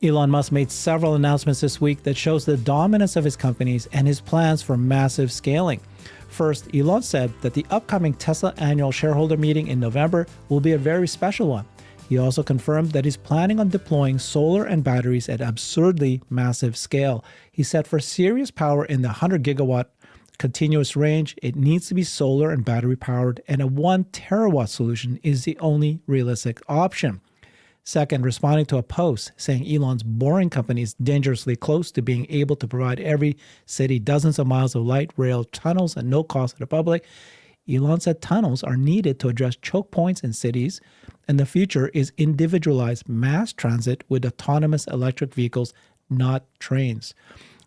Elon Musk made several announcements this week that shows the dominance of his companies and his plans for massive scaling. First, Elon said that the upcoming Tesla annual shareholder meeting in November will be a very special one. He also confirmed that he's planning on deploying solar and batteries at absurdly massive scale. He said for serious power in the 100 gigawatt continuous range, it needs to be solar and battery powered, and a 1 terawatt solution is the only realistic option. Second, responding to a post saying Elon's boring company is dangerously close to being able to provide every city dozens of miles of light rail tunnels at no cost to the public, Elon said tunnels are needed to address choke points in cities, and the future is individualized mass transit with autonomous electric vehicles, not trains.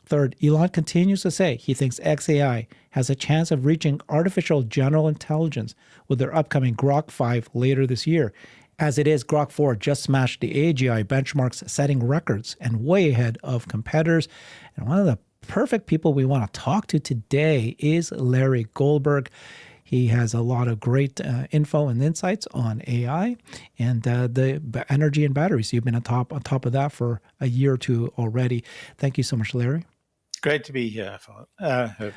Third, Elon continues to say he thinks xAI has a chance of reaching artificial general intelligence with their upcoming Grok 5 later this year. As it is, Grok 4 just smashed the AGI benchmarks, setting records and way ahead of competitors. And one of the perfect people we want to talk to today is Larry Goldberg. He has a lot of great info and insights on AI and the energy and batteries. You've been on top of that for a year or two already. Thank you so much, Larry. Great to be here, Herbert.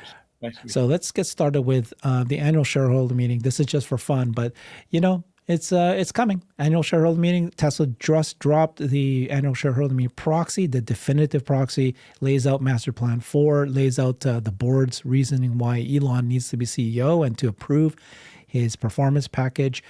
So let's get started with the annual shareholder meeting. This is just for fun, but it's coming. Annual shareholder meeting. Tesla just dropped the annual shareholder meeting proxy. The definitive proxy lays out Master Plan 4, lays out the board's reasoning why Elon needs to be CEO and to approve his performance package.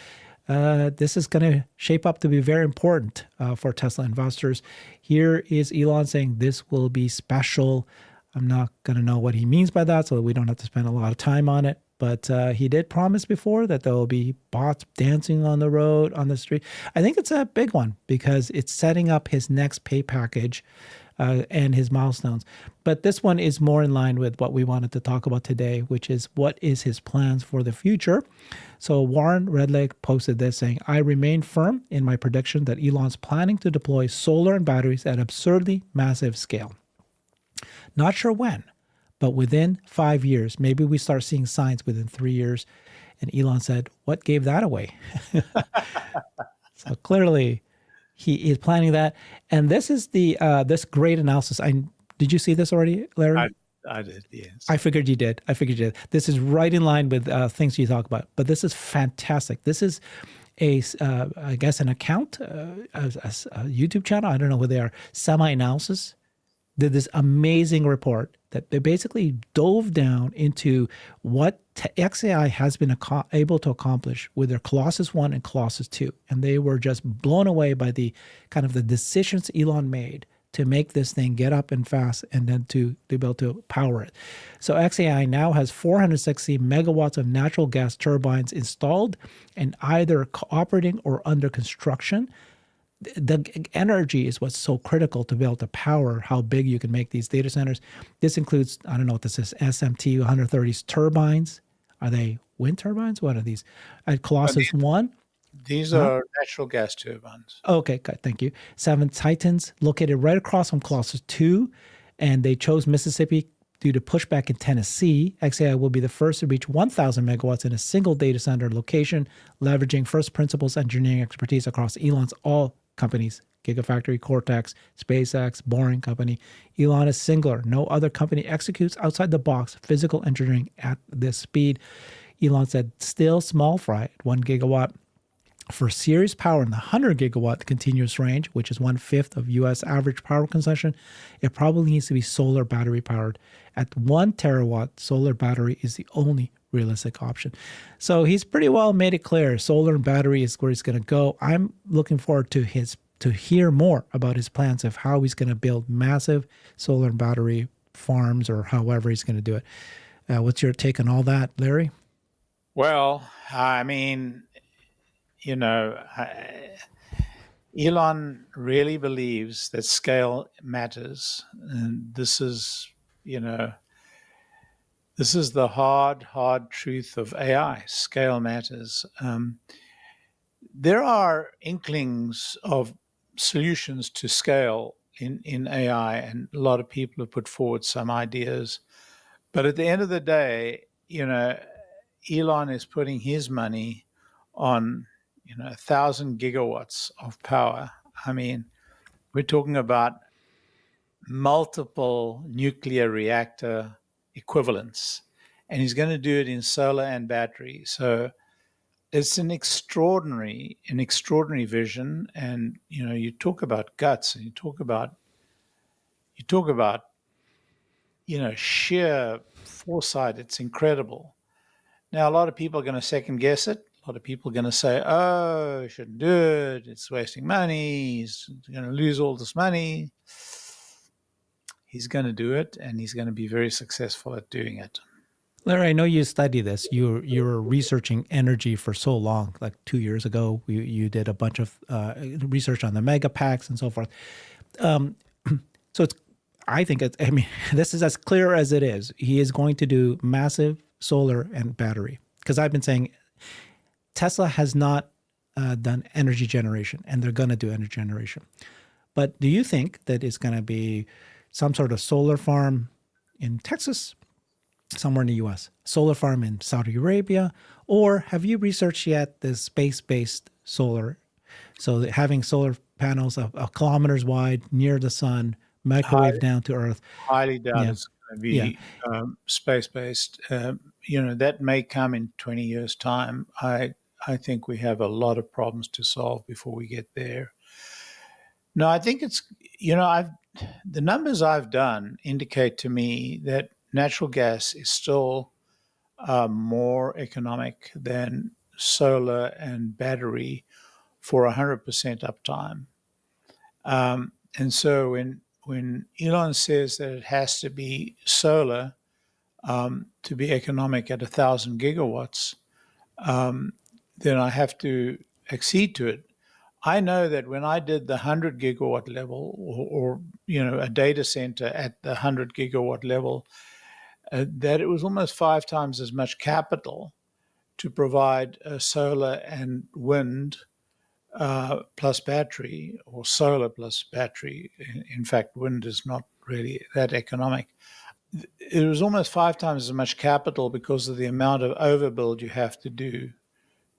This is going to shape up to be very important for Tesla investors. Here is Elon saying this will be special. I'm not going to know what he means by that, so we don't have to spend a lot of time on it. But he did promise before that there will be bots dancing on the road, on the street. I think it's a big one because it's setting up his next pay package and his milestones. But this one is more in line with what we wanted to talk about today, which is what is his plans for the future. So Warren Redleg posted this saying, I remain firm in my prediction that Elon's planning to deploy solar and batteries at absurdly massive scale. Not sure when, but within 5 years. Maybe we start seeing signs within 3 years. And Elon said, what gave that away? So clearly he is planning that. And this is the this great analysis. Did you see this already, Larry? I did, yes. I figured you did. This is right in line with things you talk about. But this is fantastic. This is I guess an account, a YouTube channel. I don't know who they are. Semi-analysis did this amazing report that they basically dove down into what xAI has been able to accomplish with their Colossus 1 and Colossus 2. And they were just blown away by the kind of the decisions Elon made to make this thing get up and fast and then to be able to power it. So xAI now has 460 megawatts of natural gas turbines installed and either operating or under construction. The energy is what's so critical to be able to power how big you can make these data centers. This includes, I don't know what this is, SMT 130 turbines. Are they wind turbines? What are these? At Colossus 1? These are natural gas turbines. Okay, good, thank you. 7 Titans located right across from Colossus 2, and they chose Mississippi due to pushback in Tennessee. xAI will be the first to reach 1,000 megawatts in a single data center location, leveraging first principles engineering expertise across Elon's all companies, Gigafactory, Cortex, SpaceX, Boring Company. Elon is singular. No other company executes outside the box physical engineering at this speed. Elon said still small fry at 1 gigawatt. For serious power in the 100 gigawatt continuous range, which is 1/5 of U.S. average power consumption, it probably needs to be solar battery powered. At 1 terawatt, solar battery is the only realistic option. So he's pretty well made it clear. Solar and battery is where he's going to go. I'm looking forward to hear more about his plans of how he's going to build massive solar and battery farms or however he's going to do it. What's your take on all that, Larry? Well, I mean, Elon really believes that scale matters. And this is the hard truth of AI. Scale matters. There are inklings of solutions to scale in AI, and a lot of people have put forward some ideas. But at the end of the day, Elon is putting his money on 1,000 gigawatts of power. I mean, We're talking about multiple nuclear reactor equivalents, and he's going to do it in solar and battery. So it's an extraordinary vision. And you talk about guts, and you talk about sheer foresight. It's incredible. Now, a lot of people are going to second guess it. A lot of people are going to say, "Oh, you shouldn't do it. It's wasting money. He's going to lose all this money." He's going to do it, and he's going to be very successful at doing it. Larry, I know you study this. You were researching energy for so long. Like 2 years ago, you did a bunch of research on the mega packs and so forth. So I think I mean, this is as clear as it is. He is going to do massive solar and battery, because I've been saying Tesla has not done energy generation, and they're going to do energy generation. But do you think that it's going to be some sort of solar farm in Texas, somewhere in the US, solar farm in Saudi Arabia, or have you researched yet the space-based solar? So having solar panels of kilometers wide near the sun, microwave down to Earth. Highly doubt it's going to be space-based. That may come in 20 years' time. I think we have a lot of problems to solve before we get there. No, I think it's, the numbers I've done indicate to me that natural gas is still more economic than solar and battery for 100% uptime. And so when Elon says that it has to be solar to be economic at 1,000 gigawatts, then I have to accede to it. I know that when I did the 100 gigawatt level, or a data center at the 100 gigawatt level, that it was almost 5 times as much capital to provide solar and wind plus battery, or solar plus battery. In fact, wind is not really that economic. It was almost 5 times as much capital because of the amount of overbuild you have to do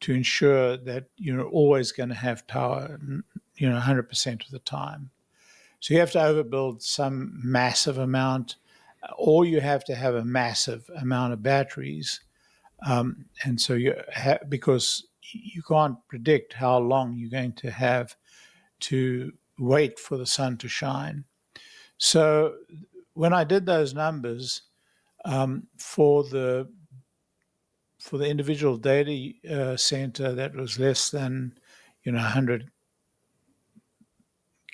to ensure that you're always going to have power, 100% of the time. So you have to overbuild some massive amount, or you have to have a massive amount of batteries. And so because you can't predict how long you're going to have to wait for the sun to shine. So when I did those numbers for the individual data center that was less than 100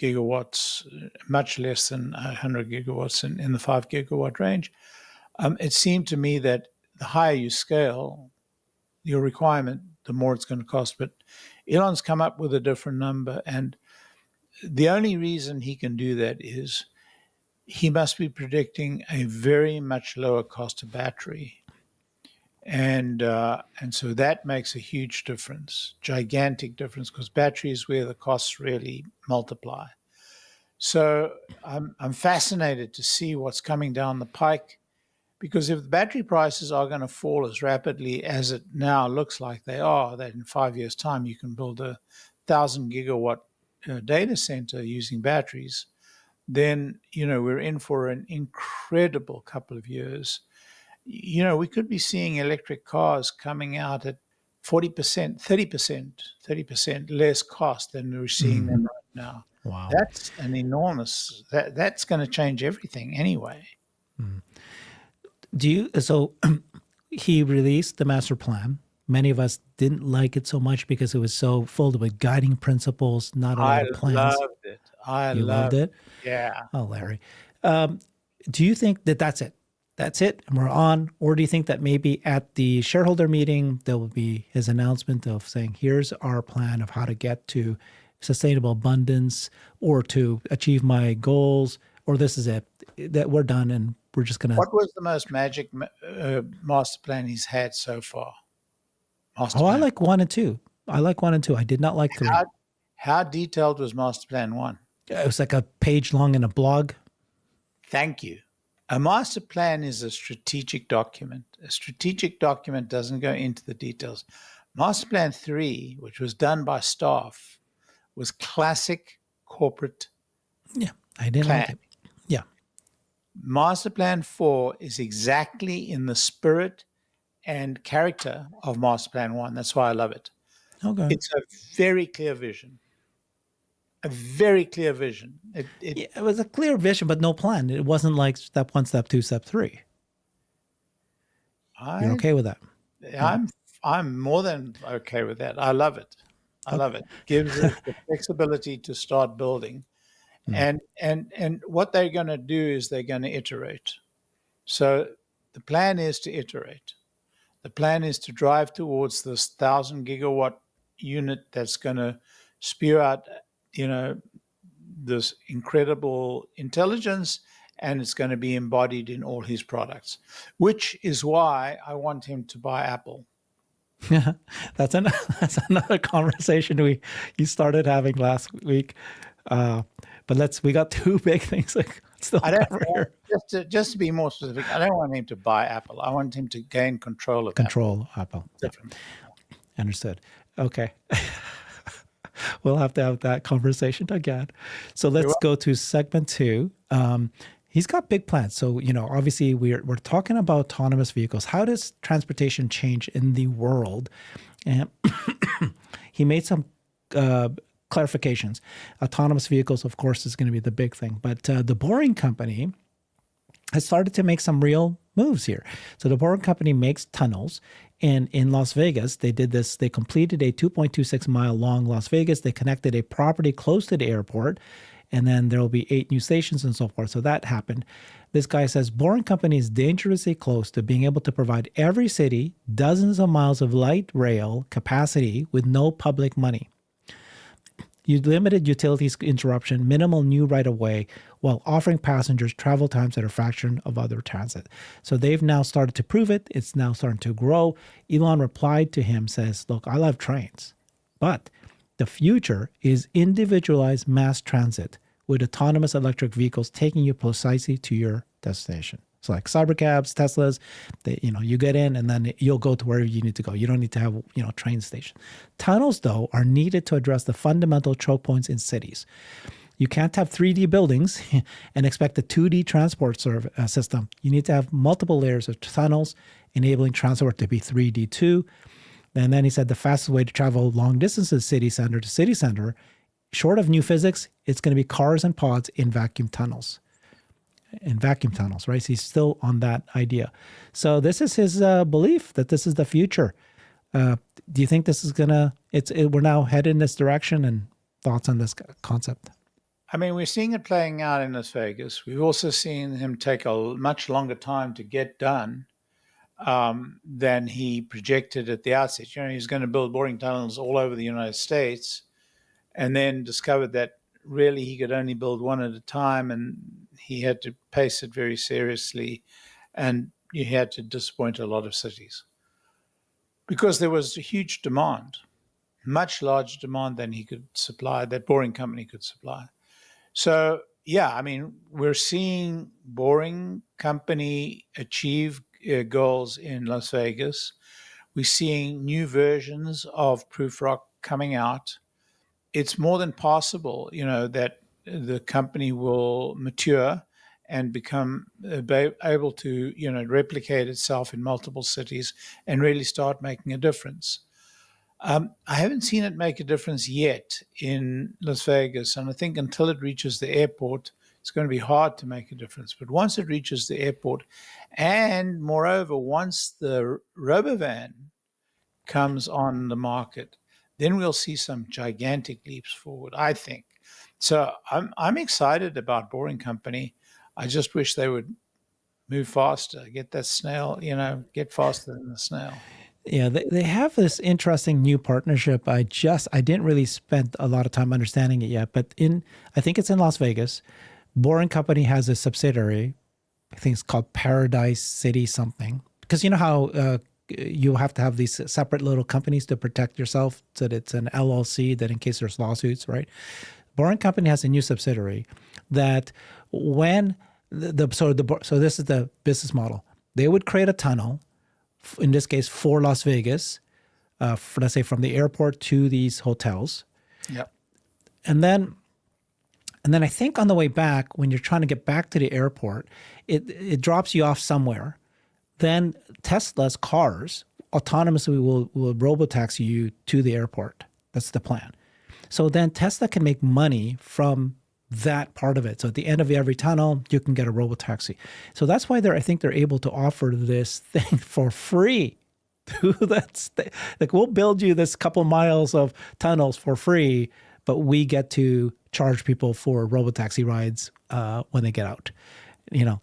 gigawatts, much less than 100 gigawatts in the 5 gigawatt range, it seemed to me that the higher you scale your requirement, the more it's going to cost. But Elon's come up with a different number, and the only reason he can do that is he must be predicting a very much lower cost of battery. And so that makes a huge difference, gigantic difference, because battery is where the costs really multiply. So I'm fascinated to see what's coming down the pike, because if the battery prices are going to fall as rapidly as it now looks like they are, that in 5 years' time you can build a 1,000 gigawatt data center using batteries, then we're in for an incredible couple of years. We could be seeing electric cars coming out at 40%, 30% less cost than we're seeing them right now. Wow. That's an enormous, that's going to change everything anyway. So he released the master plan. Many of us didn't like it so much because it was so full with guiding principles, not a lot of plans. I loved it. You loved it? Yeah. Oh, Larry. Do you think that that's it? That's it, and we're on? Or do you think that maybe at the shareholder meeting, there will be his announcement of saying, here's our plan of how to get to sustainable abundance or to achieve my goals, or this is it, that we're done and we're just going to... What was the most magic master plan he's had so far? I like 1 and 2. I like 1 and 2. I did not like 3. How detailed was master plan 1? It was like a page long in a blog. Thank you. A master plan is a strategic document. A strategic document doesn't go into the details. Master plan 3, which was done by staff, was classic corporate Yeah, I didn't plan. like it. Yeah. Master Plan 4 is exactly in the spirit and character of Master Plan 1. That's why I love it. Okay. It's a very clear vision. A very clear vision. Yeah, it was a clear vision, but no plan. It wasn't like step one, step two, step three. You're I okay with that? Yeah. I'm more than okay with that. I love it. I love Okay. it. Gives us the flexibility to start building. Mm. And what they're going to do is they're going to iterate. So the plan is to iterate. The plan is to drive towards this 1,000 gigawatt unit that's going to spew out, you know, this incredible intelligence, and it's going to be embodied in all his products, which is why I want him to buy Apple. that's that's another conversation you started having last week. But we got two big things still I don't cover here. just to be more specific. I don't want him to buy Apple. I want him to gain control of Control Apple. Apple. Different. Understood. Okay. We'll have to have that conversation again. So let's go to segment 2. He's got big plans. So, obviously we're talking about autonomous vehicles. How does transportation change in the world? And he made some clarifications. Autonomous vehicles, of course, is going to be the big thing. But the Boring Company has started to make some real moves here. So the Boring Company makes tunnels. And in Las Vegas, they did this. They completed a 2.26 mile long Las Vegas. They connected a property close to the airport. And then there will be 8 new stations and so forth. So that happened. This guy says Boring Company is dangerously close to being able to provide every city dozens of miles of light rail capacity with no public money. Limited utilities interruption, minimal new right-of-way, while offering passengers travel times that are a fraction of other transit. So they've now started to prove it. It's now starting to grow. Elon replied to him, says, look, I love trains, but the future is individualized mass transit with autonomous electric vehicles taking you precisely to your destination. So like cybercabs, Teslas, you get in and then you'll go to wherever you need to go. You don't need to have, train station. Tunnels, though, are needed to address the fundamental choke points in cities. You can't have 3D buildings and expect a 2D transport system. You need to have multiple layers of tunnels, enabling transport to be 3D too. And then he said the fastest way to travel long distances, city center to city center, short of new physics, it's going to be cars and pods in vacuum tunnels. Right? So he's still on that idea. So this is his belief that this is the future. Do you think this is we're now headed in this direction, and thoughts on this concept? I mean, we're seeing it playing out in Las Vegas. We've also seen him take a much longer time to get done than he projected at the outset. He's going to build boring tunnels all over the United States, and then discovered that really he could only build one at a time, and he had to pace it very seriously, and he had to disappoint a lot of cities because there was a huge demand, much larger demand than he could supply, that Boring Company could supply. So, yeah, I mean, we're seeing Boring Company achieve goals in Las Vegas. We're seeing new versions of Proof Rock coming out. It's more than possible, that the company will mature and become able to, replicate itself in multiple cities and really start making a difference. I haven't seen it make a difference yet in Las Vegas, and I think until it reaches the airport, it's going to be hard to make a difference. But once it reaches the airport, and moreover, once the Robovan comes on the market, then we'll see some gigantic leaps forward, I think. So I'm excited about Boring Company. I just wish they would move faster, get that snail, get faster than the snail. Yeah, they have this interesting new partnership. I didn't really spend a lot of time understanding it yet, but I think it's in Las Vegas. Boring Company has a subsidiary. I think it's called Paradise City something. Because you know how you have to have these separate little companies to protect yourself, so that it's an LLC that in case there's lawsuits, right? Boring Company has a new subsidiary that when so this is the business model. They would create a tunnel, in this case for Las Vegas, let's say from the airport to these hotels. Yep. And then And then I think on the way back, when you're trying to get back to the airport, it drops you off somewhere. Then Tesla's cars autonomously will robotaxi you to the airport. That's the plan. So then Tesla can make money from that part of it. So at the end of every tunnel, you can get a robotaxi. So that's why I think they're able to offer this thing for free. That's like, we'll build you this couple miles of tunnels for free, but we get to charge people for robotaxi rides when they get out.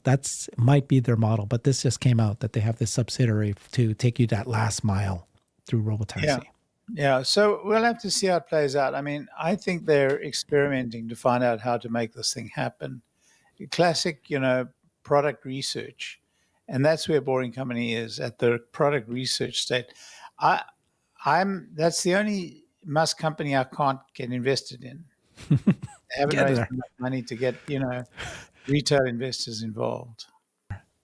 That's might be their model, but this just came out that they have this subsidiary to take you that last mile through robotaxi. Yeah. So we'll have to see how it plays out. I mean, I think they're experimenting to find out how to make this thing happen. Classic, product research. And that's where Boring Company is, at the product research state. That's the only Musk company I can't get invested in. They haven't raised enough money to get, retail investors involved.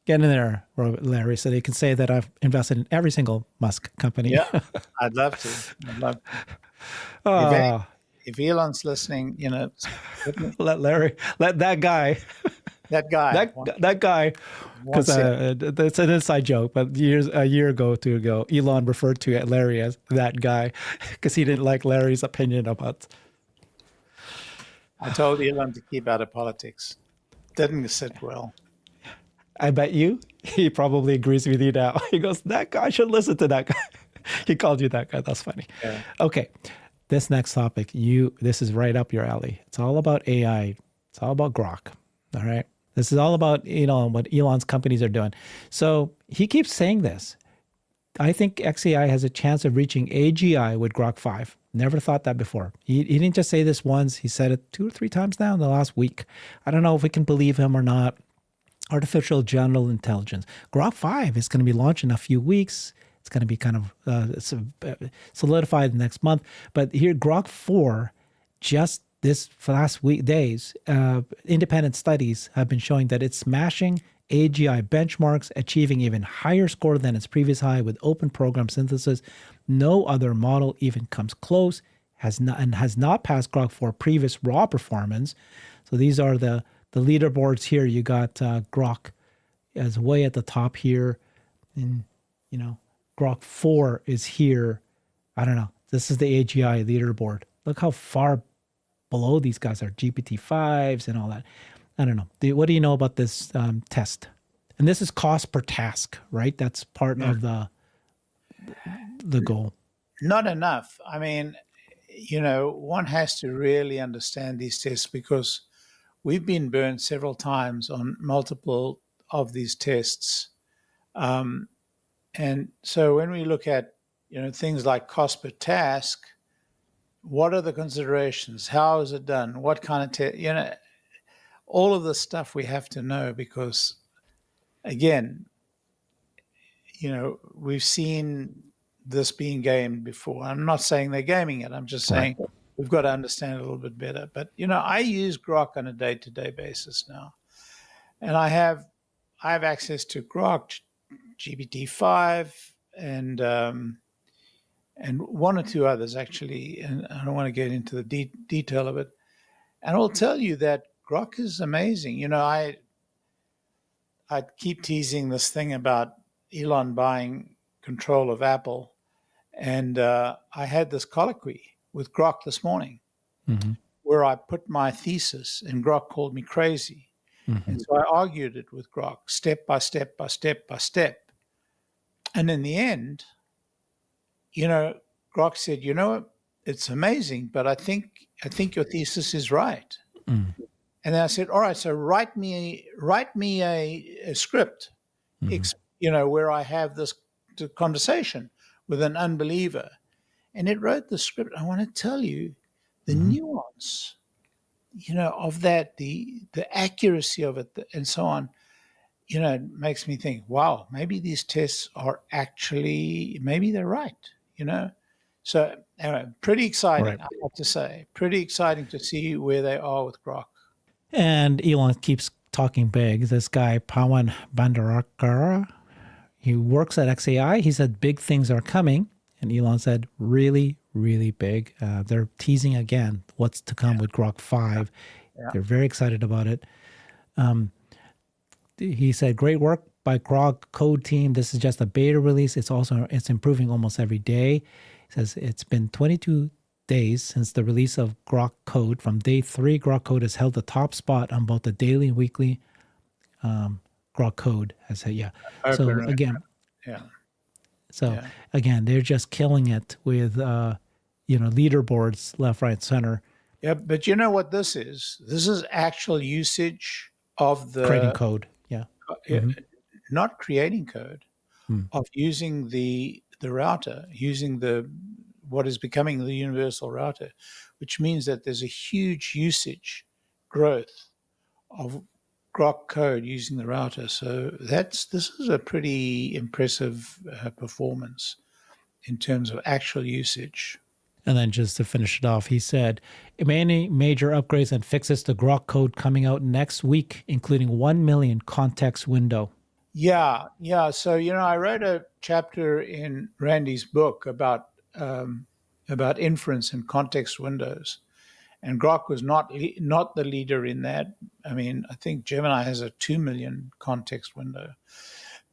Get in there, Larry, so they can say that I've invested in every single Musk company. Yeah, I'd love to. If Elon's listening, let that guy. That guy. Because it's an inside joke, but a year ago, Elon referred to Larry as that guy because he didn't like Larry's opinion about. I told Elon to keep out of politics. Didn't sit well. I bet he probably agrees with you now. He goes, that guy should listen to that guy. He called you that guy. That's funny. Yeah. Okay. This next topic, this is right up your alley. It's all about AI. It's all about Grok. All right. This is all about, what Elon's companies are doing. So he keeps saying this. I think XAI has a chance of reaching AGI with Grok 5. Never thought that before. He didn't just say this once. He said it 2 or 3 times now in the last week. I don't know if we can believe him or not. Artificial general intelligence. Grok 5 is going to be launched in a few weeks. It's going to be kind of solidified next month. But here, Grok 4, just this last days, independent studies have been showing that it's smashing AGI benchmarks, achieving even higher score than its previous high with open program synthesis. No other model even comes close, has not passed Grok 4 previous raw performance. So these are the leaderboards here. You got Grok as way at the top here. And, Grok 4 is here. I don't know. This is the AGI leaderboard. Look how far below these guys are, GPT-5s and all that. I don't know. What do you know about this test? And this is cost per task, right? That's part of the goal. Not enough. I mean, one has to really understand these tests because we've been burned several times on multiple of these tests. And so when we look at, things like cost per task, what are the considerations? How is it done? What kind of test? All of this stuff we have to know because, again, we've seen this being gamed before. I'm not saying they're gaming it. I'm just saying we've got to understand it a little bit better. But, I use Grok on a day-to-day basis now. And I have access to Grok, GPT-5, and 1 or 2 others, actually. And I don't want to get into the detail of it. And I'll tell you that Grok is amazing. I keep teasing this thing about Elon buying control of Apple. And I had this colloquy with Grok this morning where I put my thesis and Grok called me crazy. And so I argued it with Grok step by step by step by step. And in the end, Grok said, it's amazing, but I think your thesis is right. And then I said, all right, so write me a script, where I have this conversation with an unbeliever. And it wrote the script. I want to tell you the nuance, of that, the accuracy of it and so on, it makes me think, wow, maybe these tests are actually, maybe they're right, So anyway, pretty exciting, right. I have to say. Pretty exciting to see where they are with Grok. And Elon keeps talking big. This guy, Pawan Bandarakara, he works at XAI. He said big things are coming. And Elon said really, really big. They're teasing again what's to come with Grok 5. Yeah. They're very excited about it. He said, "Great work by Grok code team. This is just a beta release. It's improving almost every day." He says it's been 22 days since the release of Grok code. From day 3, Grok code has held the top spot on both the daily and weekly Grok code. I said, yeah. So Open, again, yeah. so Yeah. again, they're just killing it with leaderboards left, right, center, Yeah, but you know what this is? This is actual usage of creating the, code. Yeah. uh, not creating code, Mm. of using the router, using the what is becoming the universal router, which means that there's a huge usage growth of Grok code using the router. So this is a pretty impressive performance in terms of actual usage. And then just to finish it off, he said, many major upgrades and fixes to Grok code coming out next week, including 1 million context window. Yeah, yeah. So I wrote a chapter in Randy's book about inference and context windows, and Grok was not the leader in that. I mean, I think Gemini has a 2 million context window,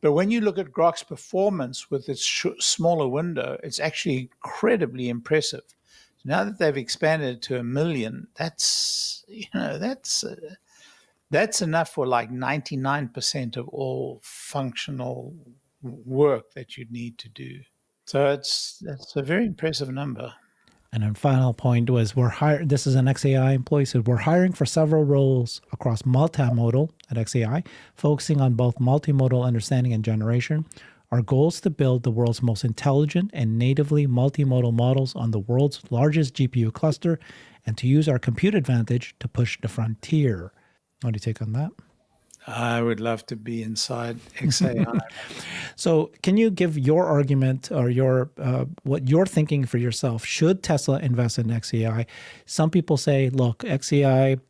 but when you look at Grok's performance with its smaller window, it's actually incredibly impressive. Now that they've expanded to 1 million, that's enough for like 99% of all functional work that you need to do. So that's a very impressive number. And then final point was this is an XAI employee, said we're hiring for several roles across multimodal at XAI, focusing on both multimodal understanding and generation. Our goal is to build the world's most intelligent and natively multimodal models on the world's largest GPU cluster and to use our compute advantage to push the frontier. What do you take on that? I would love to be inside XAI. So, can you give your argument or your what you're thinking for yourself? Should Tesla invest in XAI? Some people say, "Look, XAI,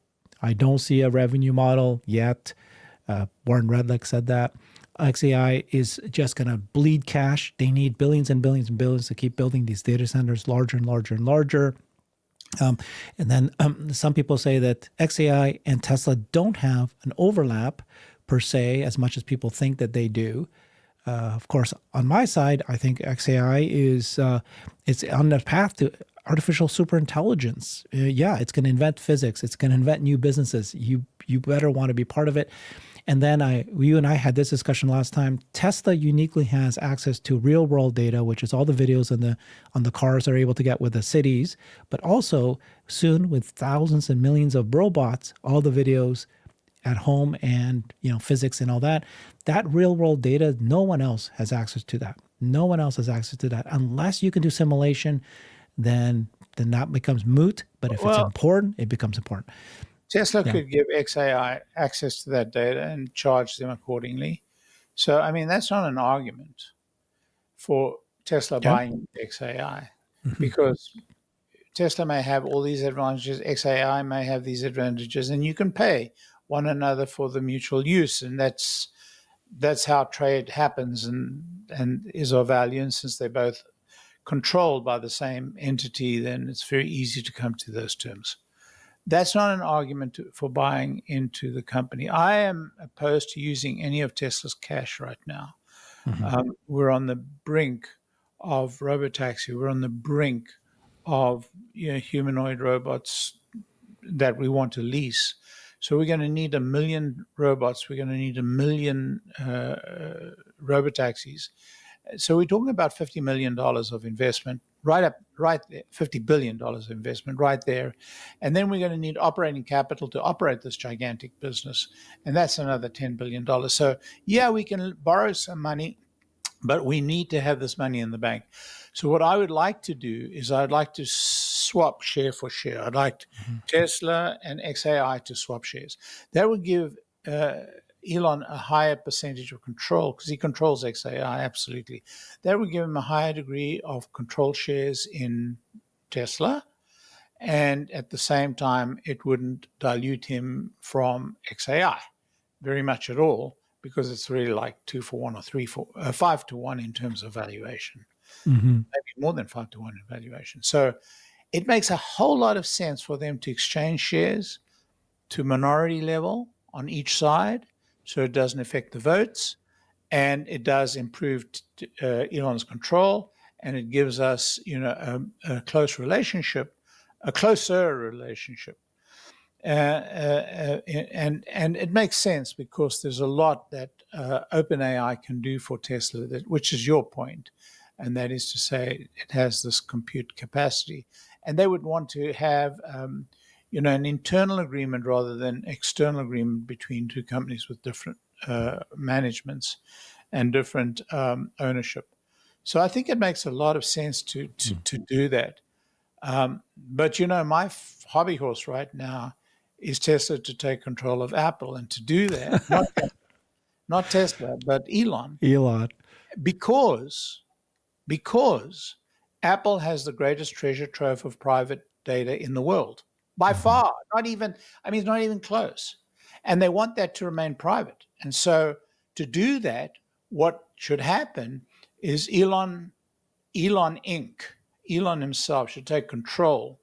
I don't see a revenue model yet." Warren Redlick said that XAI is just going to bleed cash. They need billions and billions and billions to keep building these data centers larger and larger and larger. And then some people say that XAI and Tesla don't have an overlap per se, as much as people think that they do. Of course, on my side, I think XAI is it's on the path to artificial superintelligence. Yeah, it's going to invent physics. It's going to invent new businesses. You better want to be part of it. And then you and I had this discussion last time. Tesla uniquely has access to real world data, which is all the videos on the cars they're able to get with the cities, but also soon with thousands and millions of robots, all the videos at home and physics and all that. That real world data, no one else has access to that. No one else has access to that unless you can do simulation. Then that becomes moot. But if it's important, it becomes important. Tesla could give XAI access to that data and charge them accordingly. So, I mean, that's not an argument for Tesla buying XAI because Tesla may have all these advantages, XAI may have these advantages, and you can pay one another for the mutual use. And that's how trade happens and is of value. And since they're both controlled by the same entity, then it's very easy to come to those terms. That's not an argument for buying into the company. I am opposed to using any of Tesla's cash right now. We're on the brink of robotaxi. We're on the brink of humanoid robots that we want to lease. So we're going to need 1 million robots. We're going to need 1 million robotaxis. So we're talking about $50 million of investment, right there, $50 billion of investment right there. And then we're going to need operating capital to operate this gigantic business. And that's another $10 billion. So yeah, we can borrow some money, but we need to have this money in the bank. So what I would like to do is I'd like to swap share for share. I'd like Tesla and XAI to swap shares. That would give Elon a higher percentage of control because he controls XAI, absolutely. That would give him a higher degree of control shares in Tesla. And at the same time, it wouldn't dilute him from XAI very much at all because it's really like 2 for 1 or 5 to 1 in terms of valuation. Maybe more than 5 to 1 in valuation. So it makes a whole lot of sense for them to exchange shares to minority level on each side, so it doesn't affect the votes, and it does improve Elon's control, and it gives us, a closer relationship. And it makes sense because there's a lot that OpenAI can do for Tesla, which is your point, and that is to say it has this compute capacity. And they would want to have an internal agreement rather than external agreement between two companies with different managements and different ownership. So I think it makes a lot of sense to do that. But my hobby horse right now is Tesla to take control of Apple, and to do that, not Tesla, but Elon, because Apple has the greatest treasure trove of private data in the world by far. It's not even close, and they want that to remain private. And so to do that, what should happen is Elon Inc., Elon himself should take control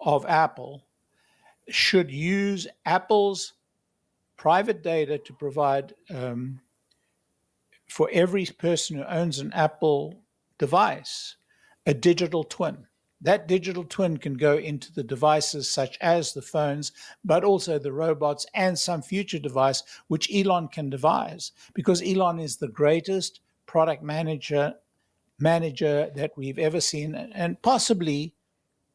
of Apple, should use Apple's private data to provide for every person who owns an Apple device a digital twin. That digital twin can go into the devices such as the phones, but also the robots and some future device which Elon can devise, because Elon is the greatest product manager that we've ever seen, and possibly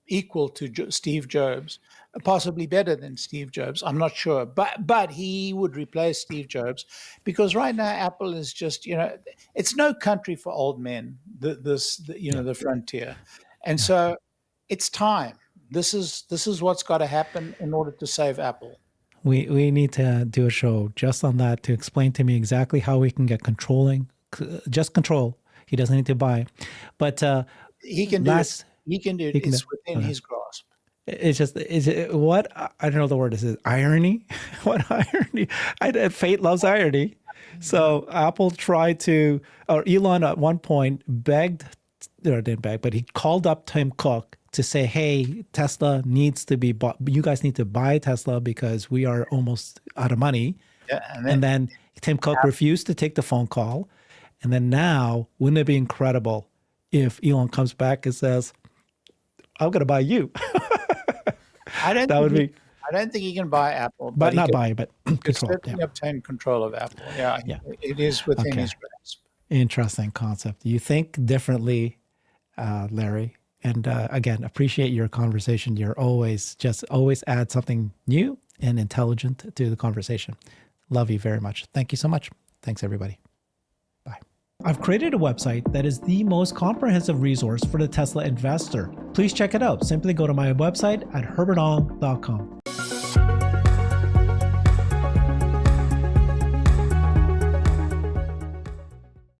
equal to Steve Jobs, possibly better than Steve Jobs. I'm not sure, but he would replace Steve Jobs, because right now Apple is just, it's no country for old men. The frontier, and so it's time. This is what's got to happen in order to save Apple. We need to do a show just on that to explain to me exactly how we can get just control. He doesn't need to buy, but he can do it. He can do it. It's within his grasp. What, I don't know the word. Is it irony? What irony? Fate loves irony. So Apple tried to, or Elon at one point didn't beg, but he called up Tim Cook to say, hey, Tesla needs to be bought. You guys need to buy Tesla because we are almost out of money. Yeah, and then Tim Cook refused to take the phone call. And then now, wouldn't it be incredible if Elon comes back and says, I'm going to buy you? I don't think he can buy Apple. But not buy, but control. Certainly obtain control of Apple. Yeah. It is within his grasp. Interesting concept. You think differently, Larry. And again, appreciate your conversation. You're always add something new and intelligent to the conversation. Love you very much. Thank you so much. Thanks, everybody. Bye. I've created a website that is the most comprehensive resource for the Tesla investor. Please check it out. Simply go to my website at herbertong.com.